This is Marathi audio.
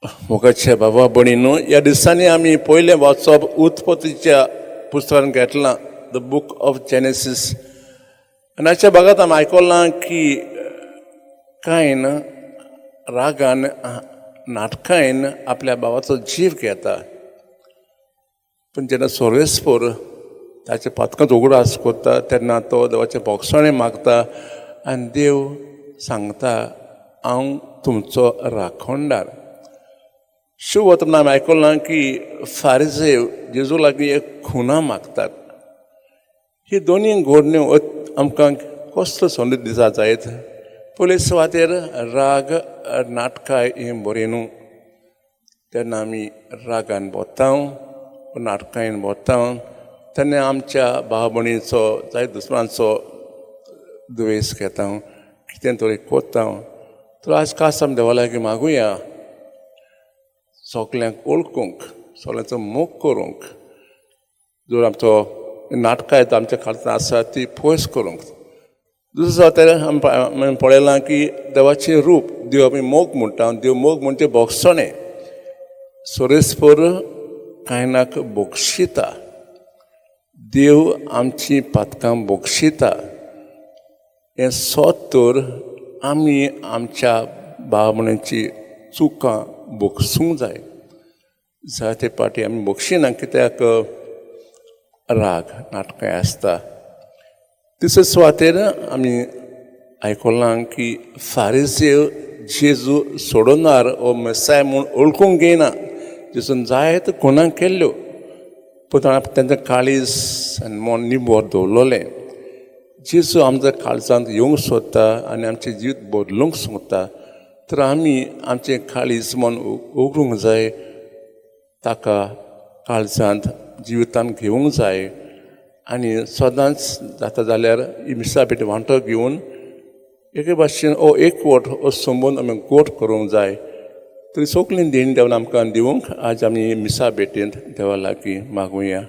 मोगाचे बाबा भणीनो, ह्या दिसांनी आमी पयलें वाचप उत्पत्तीच्या पुस्तकान घेतलां, द बूक ऑफ जेनेसीस. आनी हाच्या भागांत आमी आयकलां की कायन रागान नाटकायन आपल्या भावाचो जीव घेता. पूण जेन्ना सोरेस्पोर ताच्या पातकांत उगडास करता तेन्ना तो देवाचें भोगसणें मागता आनी देव सांगता, हांव तुमचो राखणदार. शिव वतना आमी आयकलां की फारिझेव जेजू लागीं एक खुना मागतात. ही दोनी घडण्यो आमकां कसलो संदेश दिसा जायत. पयले सुवातेर राग नाटकां ही बरी न्हू. तेन्ना आमी रागान बोतां नाटकायन बोतां तेन्ना आमच्या भाव भयणीचो जाय दुस्मानाचो दुयेंस घेता, कितें तरी कोत्ता. तर आज खास आमी देवा लागीं मागुया सगल्यांक ओळखूंक, सगल्यांचो मोग करूंक, जर आमचो नाटकां येता आमच्या खातीर आसा ती पयस करूंक. दुसरे सुवातेर आमी पळयलां की देवाचें रूप देव आमी मोग म्हणटा. देव मोग म्हणजे भोगसणें. सोरेस्पोर कायनाक बोगशिता. देव आमची पातकां बोगशिता. हें सोत तर आमी आमच्या भाव भयणीची चुकां बोगसूंक जाय. जायते पाटी आमी बोगशिना कित्याक राग नाटकां आसता. तिसरे सुवातेर आमी आयकलां की फारिझेव जेजू सोडोनार हो मेसाय म्हूण ओळखूंक घेयना. जेजून जायत खुणां केल्ल्यो पूण तांचें काळीज आनी मन निबोर दवरलोलें. जेजू आमच्या काळजांत येवंक सोदता आनी आमचें जीव बदलूंक सोदता. तर आमी आमचें काळीज मन उगडूंक जाय, ताका काळजांत जिवितांत घेवंक जाय आनी सदांच जाता जाल्यार ही मिसा भेट वांटो घेवन एके भाशेन हो एकवट हो संबंद आमी गोठ करूंक जाय. तरी सगलीं देण देंवन आमकां दिवंक आज आमी मिसा भेटेंत देवा लागीं मागुया.